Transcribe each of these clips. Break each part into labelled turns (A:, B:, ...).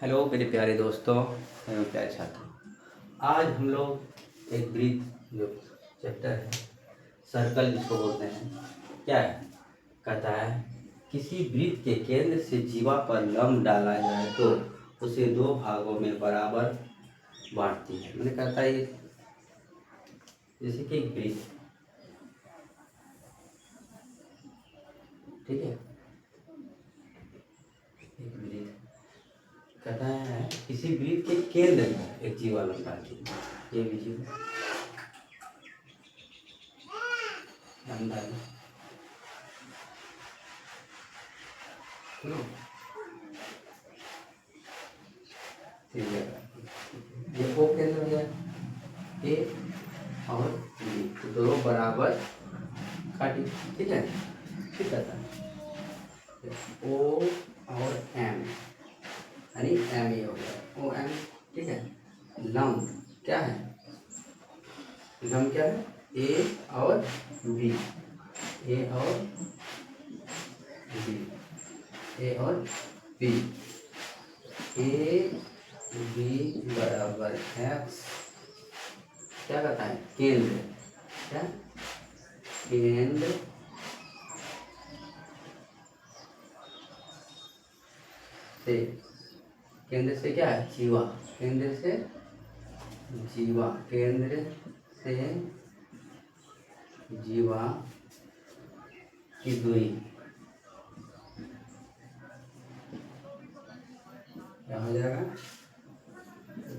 A: Hello मेरे प्यारे दोस्तों एवं प्यारे छात्रों। आज हम लोग एक ब्रीथ जो चैप्टर है सर्कल जिसको बोलते हैं, क्या है कहता है किसी वृत्त के केंद्र से जीवा पर लंब डाला जाए तो उसे दो भागों में बराबर बांटती है। मैंने कहता है जैसे कि एक वृत्त, ठीक है, एक वृत्त कहता है किसी वृत्त के केंद्र में एक जीवा लंब डालती है। ये भी जीवा लंब डाली, ये ओ केंद्र हो गया ए और बी, तो दोनों बराबर काटी, ठीक है। फिर कहता है ओ और एम, यानी एम ये हो गया ओ एम, ठीक है। लंब क्या है, लंब क्या है ए और बी, ए और बी, ए और बी, ए बी बराबर एक्स, क्या कहता है केंद्र, क्या केंद्र से, केंद्र से क्या है जीवा, केंद्र से जीवा, केंद्र से जीवा की दूरी क्या हो जाएगा,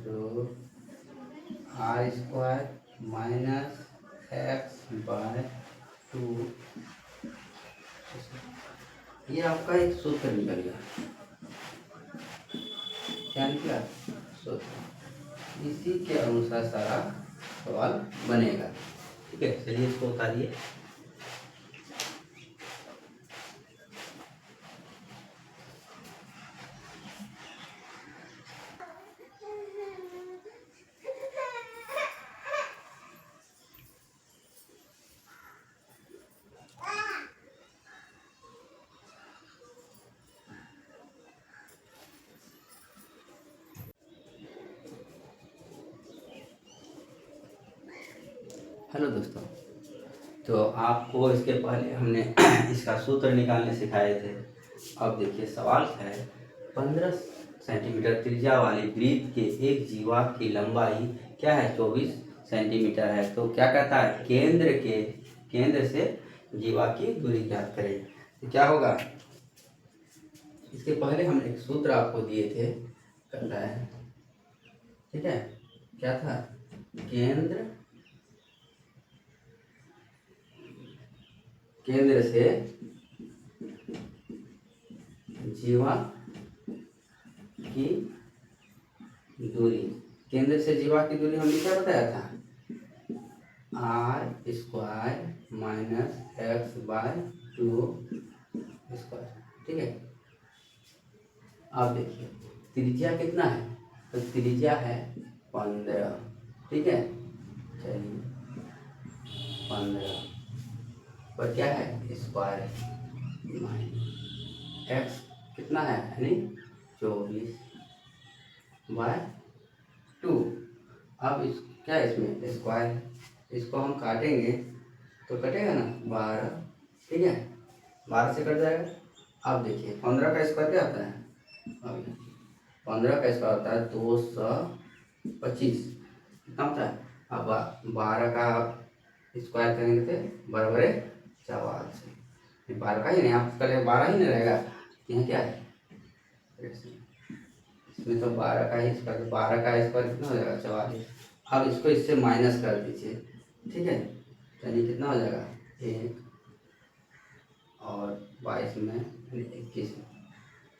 A: तो R square minus X by 2। ये आपका एक सूत्र निकल गया, क्या निकला सूत्र, इसी के अनुसार सारा सवाल बनेगा, ठीक है। चलिए इसको उतारिए। हेलो दोस्तों, तो आपको इसके पहले हमने इसका सूत्र निकालने सिखाए थे। अब देखिए सवाल है 15 सेंटीमीटर त्रिज्या वाली वृत्त के एक जीवा की लंबाई क्या है 24 सेंटीमीटर है। तो क्या कहता है केंद्र से जीवा की दूरी ज्ञात करें। तो क्या होगा, इसके पहले हम एक सूत्र आपको दिए थे, कहता है, ठीक है, क्या था, केंद्र से जीवा की दूरी, केंद्र से जीवा की दूरी हमने क्या बताया था, R square minus X by 2 square, ठीक है। अब देखिए त्रिज्या कितना है, तो त्रिज्या है 15, ठीक है। चलिए 15 पर क्या है स्क्वायर माइनस एक्स कितना है, यानी 24 बाय 2। अब इस क्या है इसमें स्क्वायर, इसको हम काटेंगे तो कटेगा ना 12, ठीक है, 12 से कट जाएगा। अब देखिए 15 का स्क्वायर क्या होता है, अब 15 का स्क्वायर होता है 225, कितना होता है। अब 12 का स्क्वायर करेंगे तो बराबर है 44, 12 का ही नहीं, आप कल 12 ही नहीं रहेगा, यहाँ क्या है इसमें तो 12 का ही स्क्वायर, 12 का स्क्वायर कितना हो जाएगा 44। अब इसको इससे माइनस कर दीजिए, ठीक है, यानी कितना हो जाएगा 1 और 22 में 21,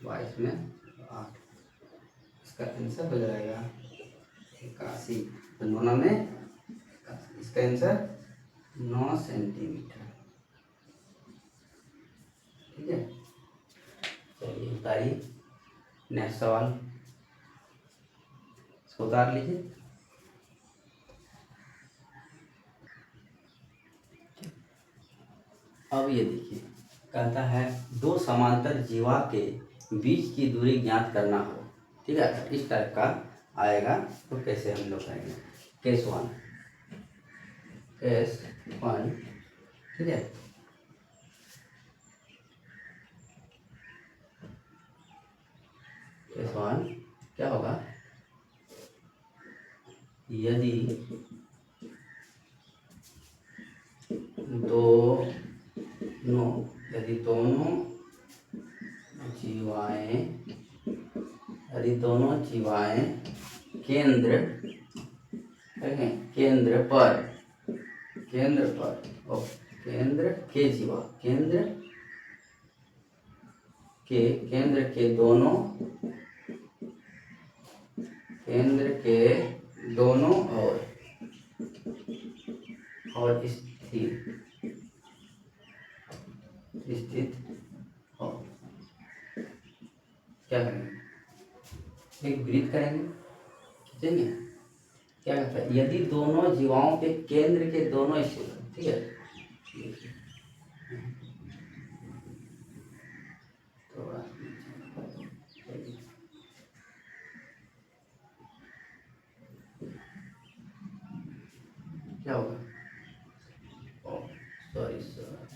A: 22 में 8, इसका आंसर हो जाएगा 81, तो 9 में 81, इसका आंसर 9 सेंटीमीटर, ठीक है। चलिए उतारिए, नेक्स्ट सवाल, इसको उतार लीजिए। अब ये देखिए कहता है दो समांतर जीवा के बीच की दूरी ज्ञात करना हो, ठीक है, इस टाइप का आएगा तो कैसे हम लोग करेंगे। केस वन, ठीक है, केस वन क्या होगा, यदि दोनों जीवाएं केंद्र केंद्र के दोनों और स्थित हो, क्या करेंगे, एक ब्रीथ करेंगे, खींचेंगे, क्या कहता है, यदि दोनों जीवाओं के केंद्र के दोनों स्थित, ठीक है, थोड़ा क्या होगा, सॉरी सर,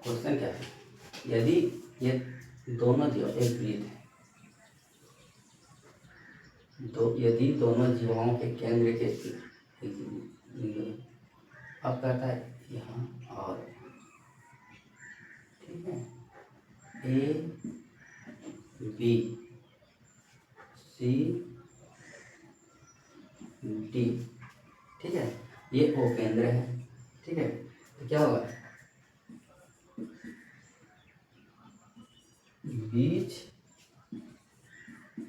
A: क्वेश्चन क्या है, यदि ये दोनों जीव एक ब्रीथ है, यदि दोनों जीवाओं के केंद्र के अब कहता है यहाँ और, ठीक है, ए बी सी डी, ठीक है, ये ओ केंद्र है, ठीक है, तो क्या होगा, बीच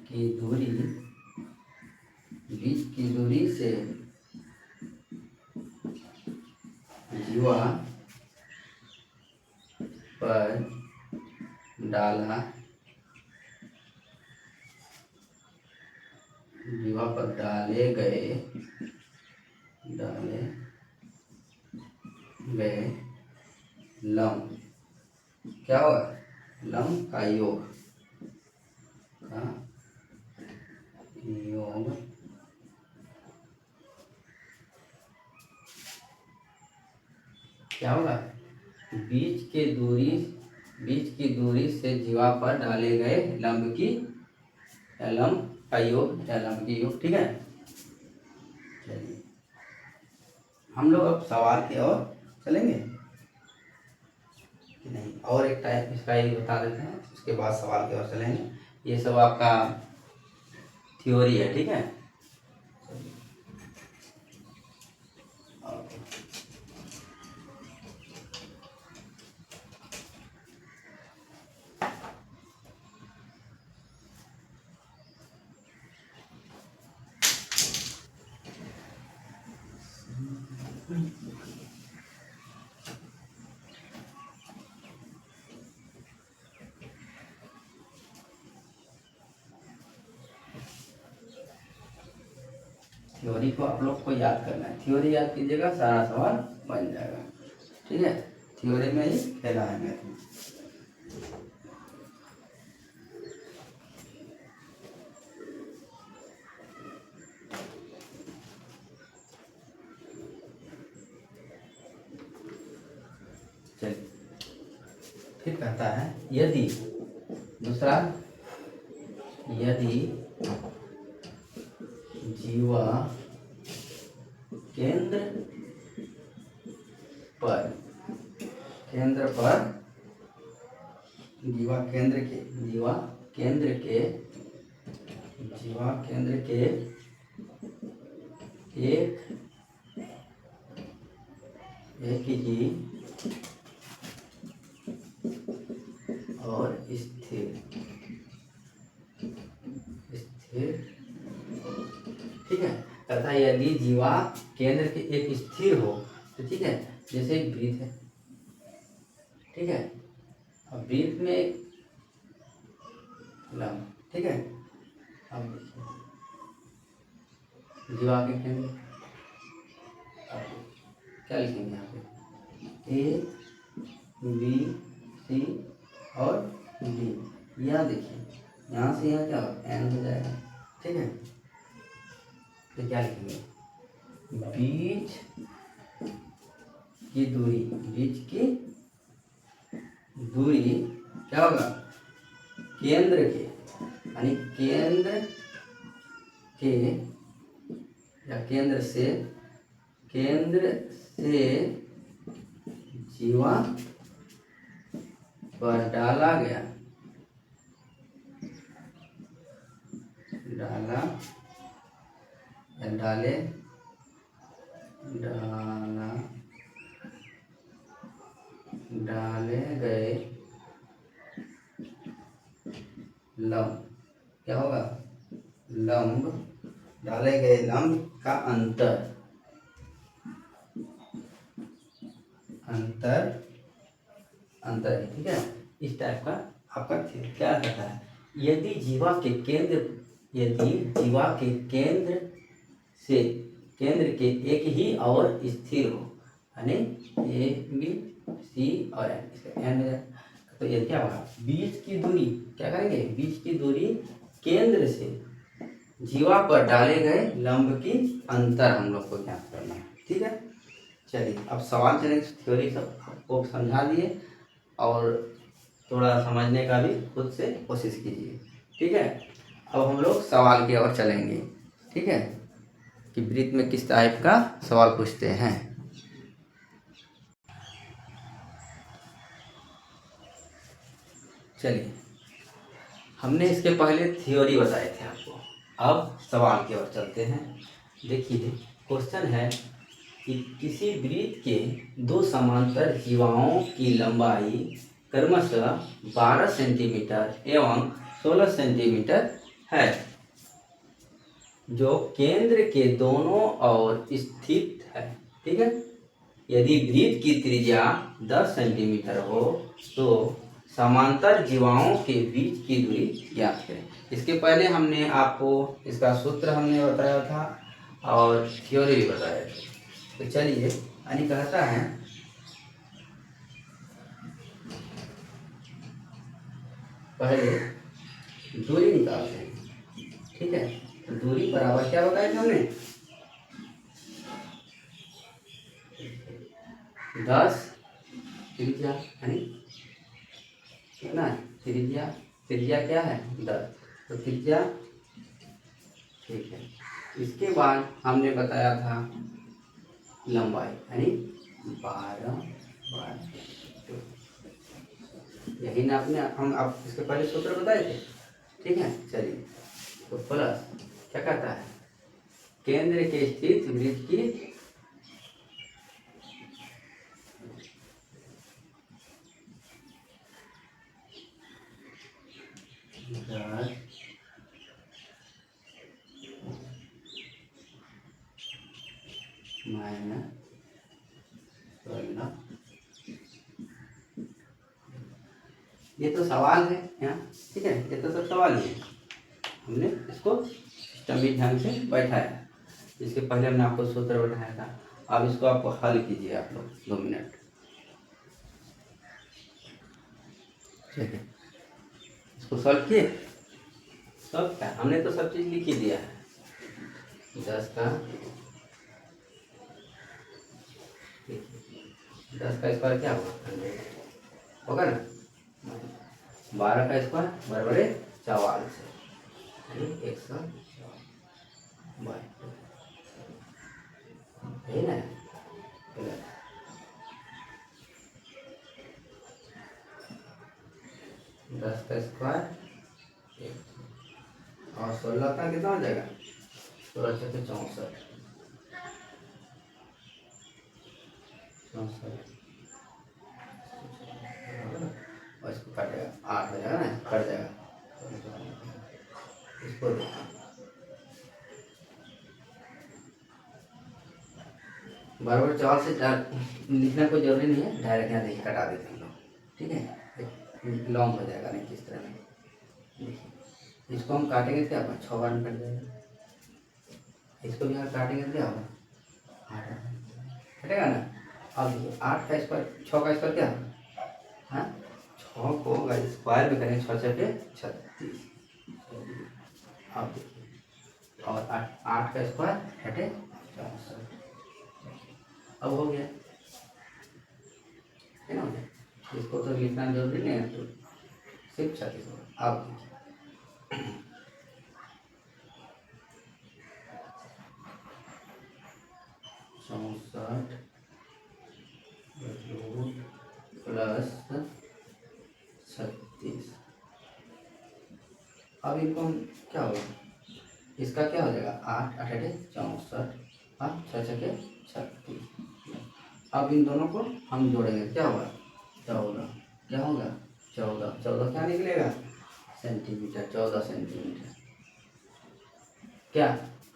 A: की दूरी से जीवा पर डाले गए लंब, क्या होगा, लंब का योग क्या होगा, बीच की दूरी से जीवा पर डाले गए लंब का योग या लंब की योग, ठीक है। चलिए हम लोग अब सवाल की ओर चलेंगे कि नहीं, और एक टाइप इसका ही बता देते हैं, उसके बाद सवाल की ओर चलेंगे। ये सब आपका थ्योरी है, ठीक है। थ्योरी को आप लोग को याद करना है, थ्योरी याद कीजिएगा, सारा सवाल बन जाएगा, ठीक है। थ्योरी में ही खेला है मैथ में। चलिए फिर कहता है, यदि दूसरा, यदि जीवा केंद्र पर जीवा केंद्र के एक ही और स्थिर, ठीक है। तथा यदि जीवा केंद्र के एक स्थिर हो, तो ठीक है, जैसे एक वृत्त है, ठीक है, अब वृत्त में एक लंब, ठीक है, अब देखिए जीवा के केंद्र क्या लिखेंगे यहाँ पे, ए बी सी और डी। यहाँ देखिए यहाँ से यहाँ क्या होगा, एन हो जाएगा। ठीक है, तो क्या लिखेंगे, बीच की दूरी, बीच की दूरी क्या होगा, केंद्र के, यानी केंद्र के या केंद्र से जीवा पर डाला गया, डाला या डाले, डाले गए लंब, क्या होगा, लंब, डाले गए लंब का अंतर, अंतर। ठीक है, इस टाइप का आपका क्या कहता है, यदि जीवा के केंद्र से केंद्र के एक ही और स्थिर हो, यानी ए बी सी और एन, इसका एन हो जाए, तो ये क्या होगा, बीच की दूरी, क्या करेंगे, बीच की दूरी केंद्र से जीवा पर डाले गए लंब की अंतर हम लोग को ज्ञात करना है। ठीक है, चलिए अब सवाल चलेंगे, थ्योरी सब आपको समझा दिए और थोड़ा समझने का भी खुद से कोशिश कीजिए। ठीक है, अब हम लोग सवाल की ओर चलेंगे। ठीक है, कि वृत्त में किस टाइप का सवाल पूछते हैं। चलिए, हमने इसके पहले थ्योरी बताए थे आपको, अब सवाल की ओर चलते हैं। देखिए क्वेश्चन है कि किसी वृत्त के दो समांतर जीवाओं की लंबाई क्रमशः 12 सेंटीमीटर एवं 16 सेंटीमीटर है, जो केंद्र के दोनों ओर स्थित है। ठीक है, यदि वृत्त की त्रिज्या 10 सेंटीमीटर हो तो समांतर जीवाओं के बीच की दूरी ज्ञात करें। इसके पहले हमने आपको इसका सूत्र हमने बताया था और थ्योरी भी बताया था। तो चलिए, यानी कहता है पहले दूरी निकालते हैं। ठीक है, तो दूरी बराबर क्या बताया था हमने, 10 त्रिज्या, यानी कितना है, त्रिज्या क्या है, 10, तो त्रिज्या। ठीक है, इसके बाद हमने बताया था लंबाई, यानी 12 यही ना आपने हम आप इसके पहले सूत्र बताए थे। ठीक है, चलिए, तो प्लस क्या कहता है, केंद्र के स्थित वृत्त की माइनस 16। ये तो सवाल है यहाँ। ठीक है, ये तो सब सवाल ही है, हमने इसको सिस्टमिक ढंग से बैठाया। इसके पहले हमने आपको सूत्र बैठाया था। अब इसको आपको हल कीजिए आप लोग 2 मिनट। ठीक है, इसको सॉल्व किए, सब क्या, हमने तो सब चीज़ लिख ही दिया है। 10 का स्क्वायर क्या होगा, 100 होगा ना। 12 का स्क्वायर बराबर है 44, यानी 144 है ना। 10 का स्क्वायर और 16 का कितना हो जाएगा, 16 से 64 और इसको कट जाएगा, 8 हो जाएगा ना, कट जाएगा। इसको बराबर 4 से 4 लिखना कोई जरूरी नहीं है, डायरेक्ट यहाँ देखिए कटा देते हैं हम लोग। ठीक है, लॉन्ग हो जाएगा नहीं किस तरह में, देखिए इसको हम काटेंगे क्या, 6 बार में कट जाएगा। इसको भी अगर काटेंगे तो क्या होगा, 8 कटेगा ना। अब देखिए 8 का स्क्वायर, 6 का स्क्वायर क्या होगा, हाँ 6 को अगर स्क्वायर में करेंगे 6 छके 36। अब देखिए और 8 का स्क्वायर हटे 64। अब हो गया है ना, हो गया। इसको तो लिखना जरूरी नहीं है, तो सिर्फ 36 होगा। अब देखिए 64 प्लस 36। अब इनको हम क्या होगा, इसका क्या हो जाएगा, 8 8 64 और 6 छके 36। अब इन दोनों को हम जोड़ेंगे, क्या होगा 14, क्या होगा 14, 14 क्या निकलेगा सेंटीमीटर, 14 सेंटीमीटर। क्या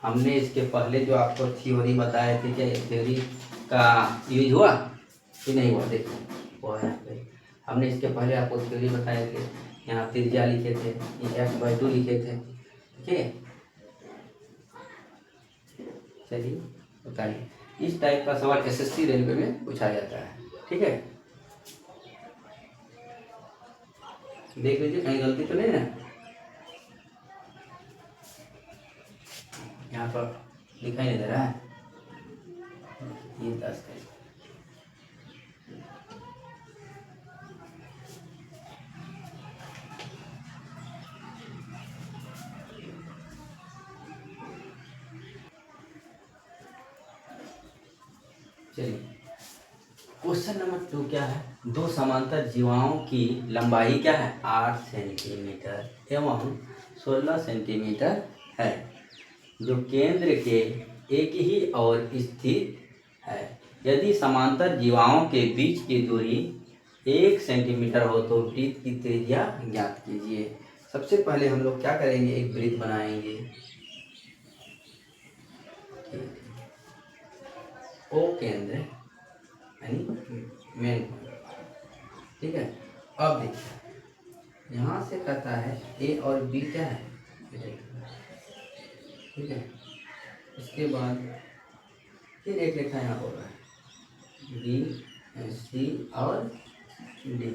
A: हमने इसके पहले जो आपको थ्योरी बताए थे, क्या थ्योरी का यूज हुआ कि नहीं हुआ, देखो वो है यहाँ पे। हमने इसके पहले आपको थ्योरी बताए थे, यहाँ त्रिज्या लिखे थे, ये x/2 लिखे थे, ठीक है। चलिए बताइए, इस टाइप का सवाल एसएससी रेलवे में पूछा जाता है, ठीक है। देख लीजिए कहीं गलती तो नहीं है, यहाँ पर दिखाई नहीं दे रहा है, ये 10 का। चलिए क्वेश्चन नंबर 2 क्या है, दो समांतर जीवाओं की लंबाई क्या है 8 सेंटीमीटर एवं 16 सेंटीमीटर है, जो केंद्र के एक ही ओर स्थित है। यदि समांतर जीवाओं के बीच की दूरी 1 सेंटीमीटर हो तो वृत्त की त्रिज्या ज्ञात कीजिए। सबसे पहले हम लोग क्या करेंगे, एक वृत्त बनाएंगे, ओ केंद्र यानी मेन पॉइंट, ठीक है। अब देखिए यहाँ से कहता है ए और बी क्या है, ठीक है। इसके बाद फिर एक रेखा यहाँ हो रहा है बी सी और डी,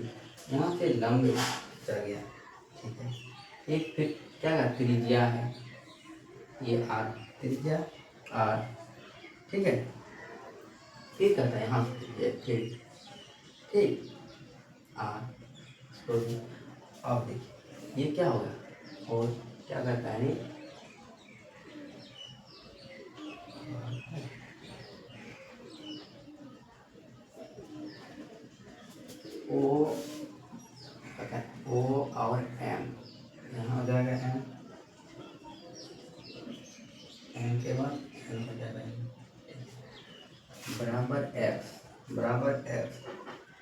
A: यहाँ से लंब चल गया, ठीक है। एक फिर क्या है त्रिज्या है, ये आर त्रिज्या आर, ठीक है। फिर कहता है यहाँ से ठीक ठीक आर, इसको भी। अब देखिए ये क्या होगा, और क्या करता है ओ, पता है ओ और एम, यहाँ हो जाएगा एम, एम के बाद एम हो जाएगा बराबर एक्स, बराबर एक्स।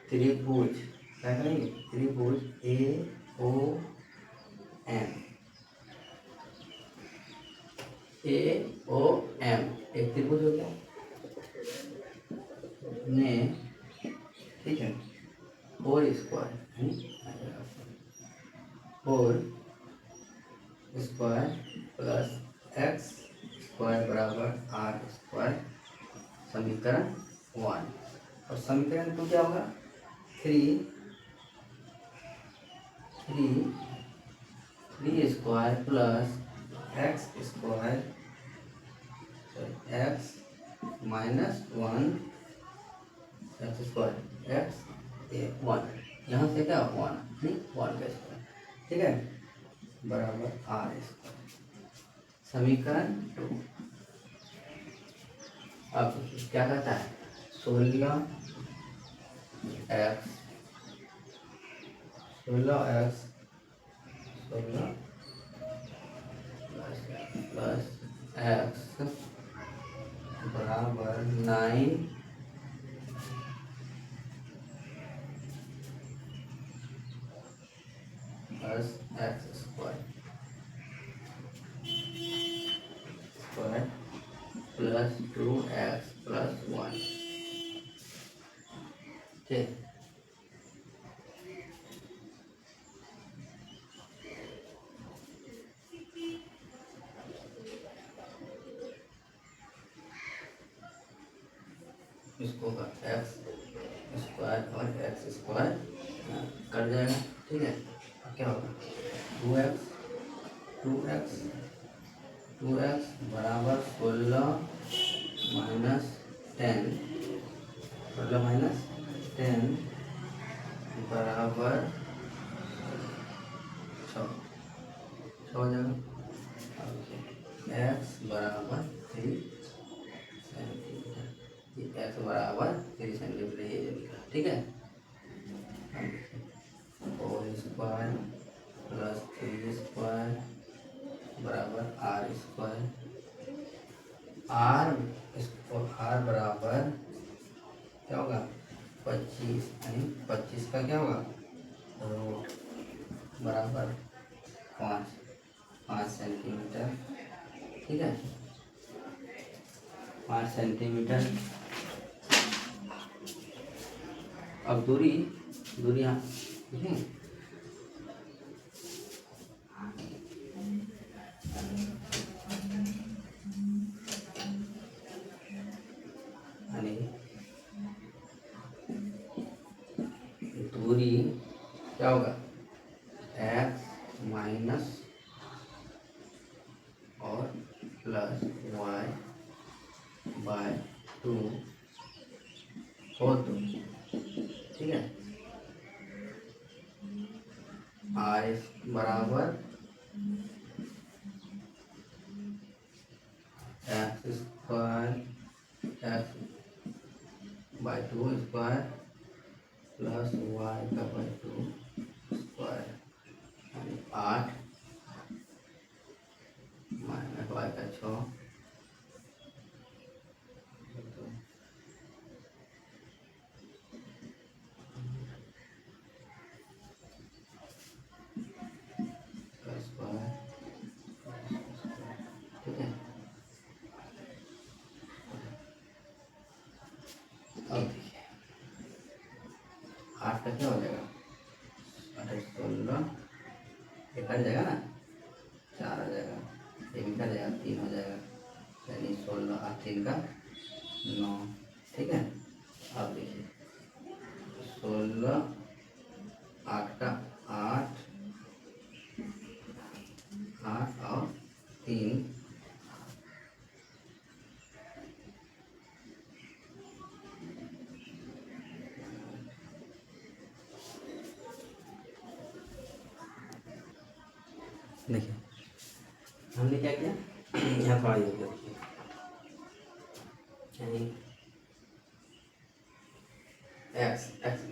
A: त्रिभुज क्या करेंगे, त्रिभुज ए ओ एम, ए ओ एम एक त्रिभुज हो गया ने, ठीक है। Four square, four square plus x square बराबर आर स्क्वायर, समीकरण 1। और समीकरण 2 क्या होगा, three three three square plus x square x minus 1 x square x 1, यहाँ से क्या 1 नहीं 1 का स्क्वायर, ठीक है, बराबर आर स्क्वायर, समीकरण 2। अब क्या कहता है 16 एक्स 16 प्लस एक्स बराबर 9 plus x square square plus 2x plus 1, ठीक। इसको का एक्स स्क्वायर और एक्स स्क्वायर कट जाएगा, ठीक है। अब क्या होगा, 2x बराबर 16 माइनस 10 बराबर 6 हो जाएगा। एक्स बराबर 3 सेंटीमीटर, एक्स बराबर 3 सेंटीमीटर ये जो लिखा, ठीक है। होल स्क्वायर प्लस 3 स्क्वायर बराबर आर स्क्वायर, आर बराबर क्या होगा 25, यानी 25 का क्या होगा रूट बराबर 5 सेंटीमीटर, ठीक है। 5 सेंटीमीटर। अब दूरियाँ ठीक है, दूरी क्या होगा x माइनस और प्लस y बाय 2 हो, तो ठीक है। r बराबर X square X by 2 square plus Y का बाय 2 स्क्वायर, यानी 8 माइनस वाई का 6, ठीक है। अब देखिए 8 का क्या हो जाएगा 16 ये कट जाएगा ना, 4 आ जाएगा, ये भी कट जाएगा, 3 हो जाएगा, यानी 16 और 3 का 9, ठीक है। अब देखिए 16 8 का 8 और 3 देखिए हमने क्या किया यहाँ थोड़ा ये किया, यानी एक्स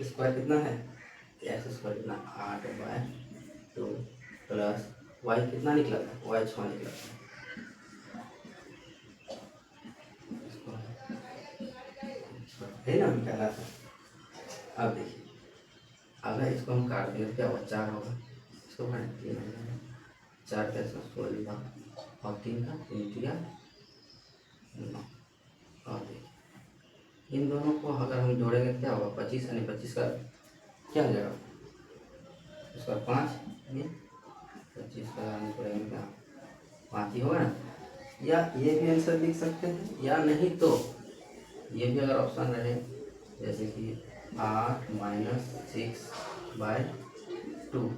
A: स्क्वायर कितना है, एक्स स्क्वायर कितना 8 बाय 2 प्लस वाई कितना निकला था, वाई 6 निकला था, है ना निकाला था। अब देखिए अगर इसको हम काट देंगे तो क्या होगा 4 होगा, इसको काट 3 हो जाएगा, 4 का 16 और 3 का 3 9। और देखिए इन दोनों को अगर हम जोड़ेंगे क्या होगा 25, यानी 25 का क्या हो जाएगा इसका 5, ये 25 का जोड़ेंगे क्या 5 ही होगा ना। या ये भी आंसर लिख सकते हैं, या नहीं तो ये भी अगर ऑप्शन रहे जैसे कि 8 माइनस 6 बाय 2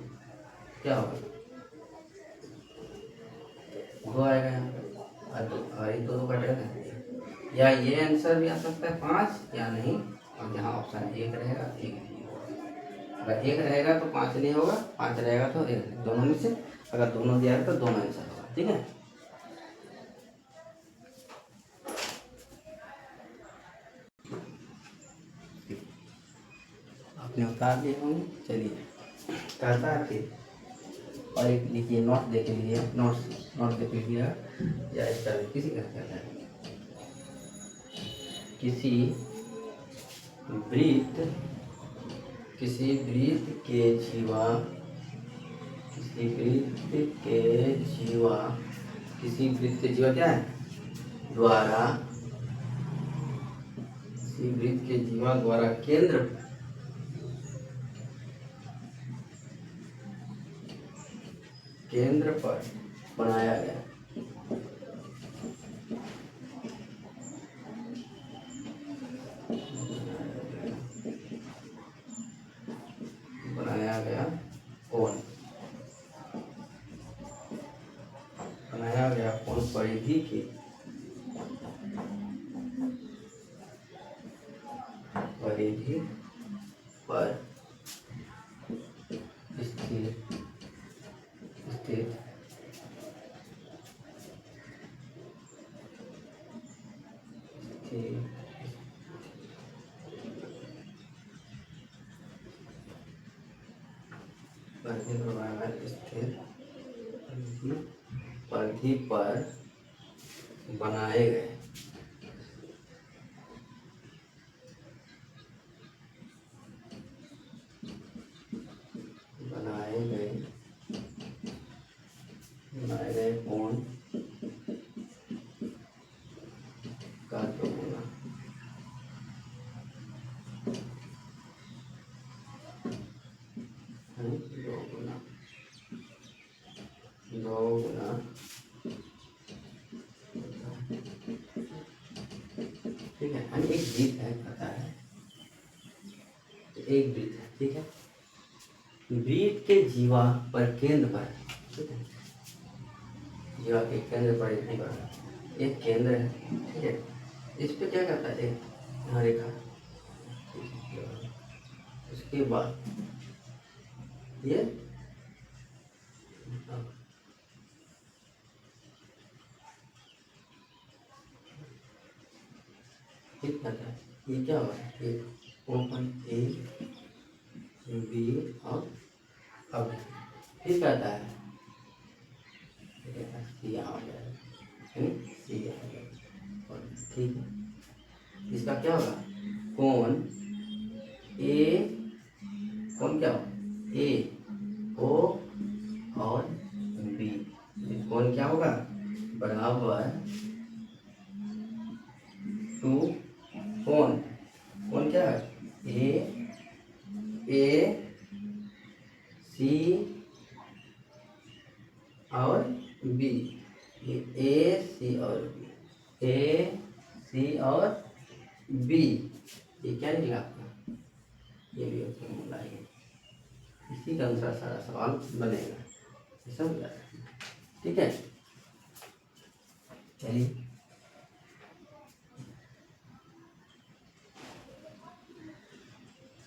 A: क्या होगा 2 आएगा यहाँ पे, और ये 2 कटेगा ना। या ये आंसर भी आ सकता है 5, या नहीं, और यहाँ ऑप्शन 1 रहेगा 1 नहीं होगा। अगर 1 रहेगा तो 5 नहीं होगा, 5 रहेगा तो 1, दोनों में से अगर दोनों दिया है तो दोनों आंसर होगा, ठीक है। आपने उतार दिए होंगे, चलिए करता है फिर। और एक लिखिए नोट देख लीजिए, नोट देख लीजिए, या इस तरह किसी का कहता है किसी वृत्त के जीवा किसी वृत्त के जीवा क्या है द्वारा, किसी वृत्त के जीवा द्वारा केंद्र पर बनाया गया के परिधि पर स्थित परिधि पर बनाए गए कोण का दोगुना दोगुना ठीक है। हम एक वृत्त है पता है, तो एक वृत्त है ठीक है। वृत्त के जीवा पर केंद्र पर ठीक है, जीवा के केंद्र पर एक केंद्र है ठीक है। इस पे क्या करता है, एक यहाँ रेखा, उसके बाद ये ठीक करता है। ये क्या होगा, एक ओपन ए बी और अब फिर कहता है सी आ गया, सी आ गया और ठीक है। इसका क्या होगा, कोण ए, कोण क्या होगा ए ओ और बी, कोण क्या होगा बराबर टू कोण, कोण क्या है ए सी और बी, ए सी और बी, ए सी और बी, ये क्या निकला आपका, ये भी फॉर्मूला है। इसी के अनुसार सारा सवाल बनेगा, समझ आया ठीक है। चलिए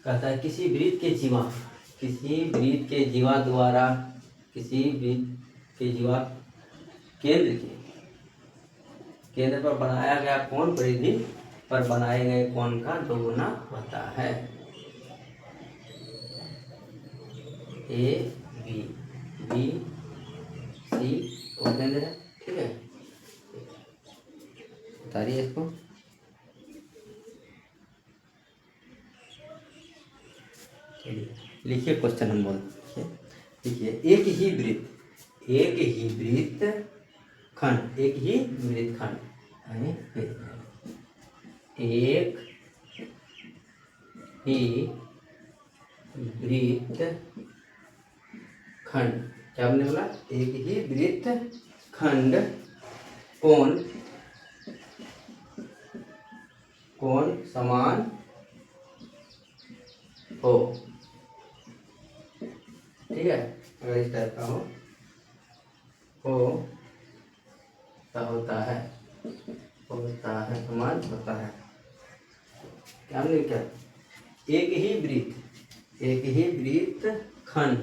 A: कहता है किसी वृत्त के जीवा, किसी वृत्त के जीवा द्वारा, किसी वृत्त के जीवा केंद्र के केंद्र पर बनाया गया कोण परिधि पर बनाए गए कोण का दोगुना होता है। ए बी, बी सी वो केंद्र है ठीक है। बताइए इसको, चलिए लिखिए क्वेश्चन हम बोलते देखिए, एक ही वृत्त खंड, एक ही वृत्त खंड यानी एक ही वृत्त खंड, क्या हमने बोला, एक ही वृत्त खंड कोण समान हो ठीक है। अगर इस टाइप का हो होता है समान होता है, क्या हमने क्या, एक ही वृत्त खंड,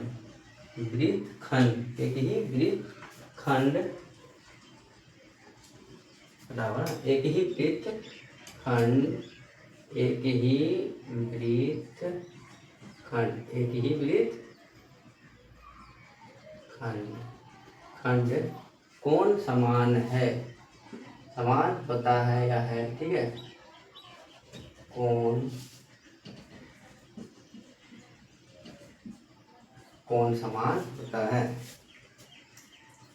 A: एक ही वृत्त खंड बराबर एक ही वृत्त खंड, एक ही वृत्त खंड कोण समान है, समान होता है या है ठीक है। कोण समान होता है।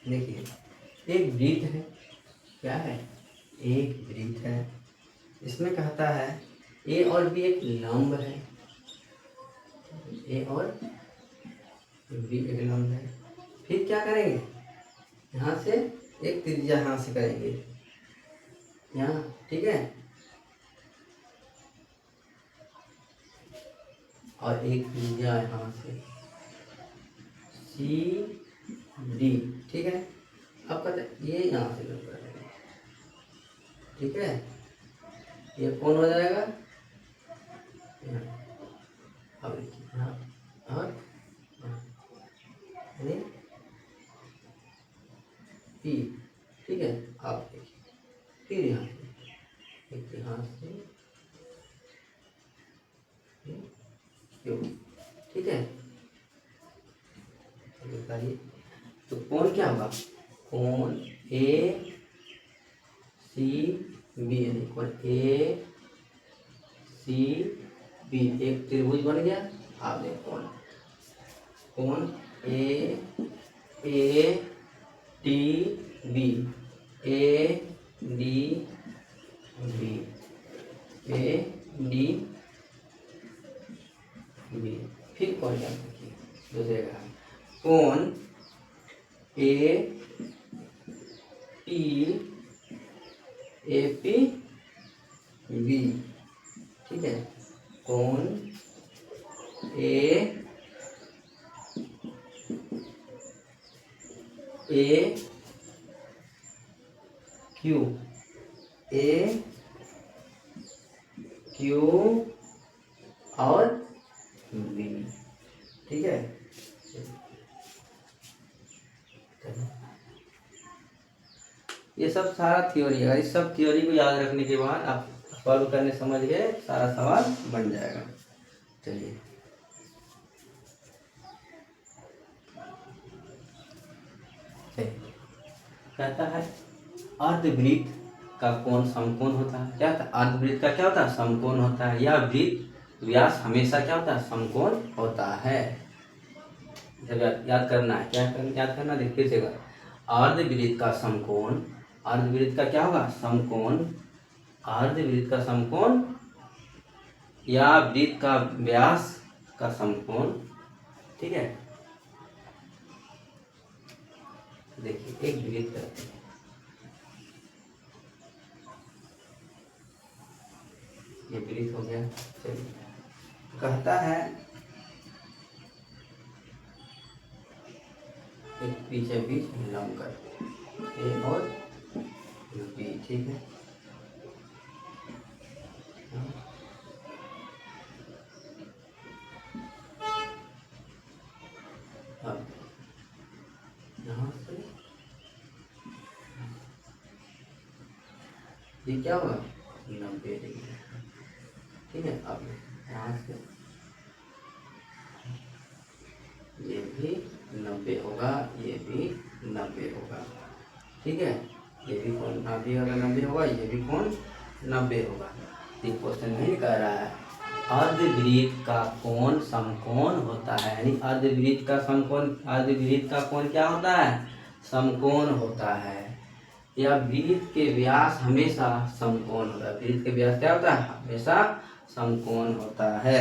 A: देखिए एक वृत्त है, क्या है, एक वृत्त है, इसमें कहता है ए और बी एक लंब है, ए और बी एक लंब है। फिर क्या करेंगे, यहाँ से एक त्रिज्या यहाँ से करेंगे यहाँ ठीक है, और एक त्रिज्या यहाँ से सी डी ठीक है। अब कहते ये यहाँ से कर रहे हैं ठीक है, ये कौन हो जाएगा, अब देखिए और पी, ठीक है। आप देखिए फिर यहाँ से इतिहास से क्यों, ठीक है। बताइए तो कौन क्या होगा, कौन ए सी बी, यानी कौन ए सी बी, एक त्रिभुज बन गया। आप देखो कौन A T B, A D B, A D B. फिर कौन क्या देखिए दूसरे का कौन A T A P B, ठीक है। कौन ए क्यू, ए क्यू और बी, ठीक है। ये सब सारा थ्योरी है। इस सब थ्योरी को याद रखने के बाद आप सॉल्व करने समझ गए, सारा सवाल बन जाएगा। चलिए कहता है अर्धवृत्त का कोण समकोण होता है। क्या होता है, अर्धवृत्त का क्या होता है, समकोण होता है। या वृत्त व्यास हमेशा क्या होता है, समकोण होता है। जब याद करना है, क्या याद करना, देखिए फिर से अर्धवृत्त का समकोण, अर्धवृत्त का क्या होगा, समकोण, अर्धवृत्त का समकोण या वृत्त का व्यास का समकोण, ठीक है। देखिए एक वृत्त करते हैं, ये वृत्त हो गया। चलिए कहता है एक पीछे बीच लंब कर ए और बी, ठीक है। अब यहाँ से ये क्या होगा, 90 डिग्री, ठीक है। अब यहाँ से ये भी 90 होगा, ये भी 90 होगा, ठीक है। ये भी कोण 90 अगर 90 होगा, ये भी कोण 90 होगा। तो क्वेश्चन में कह रहा है अर्धवृत्त का कोण समकोण होता है, यानी अर्धवृत्त का समकोण, अर्धवृत्त का कोण क्या होता है, समकोण होता है। या वृत्त के व्यास हमेशा समकोण होता है, वृत्त के व्यास क्या होता है, हमेशा समकोण होता है।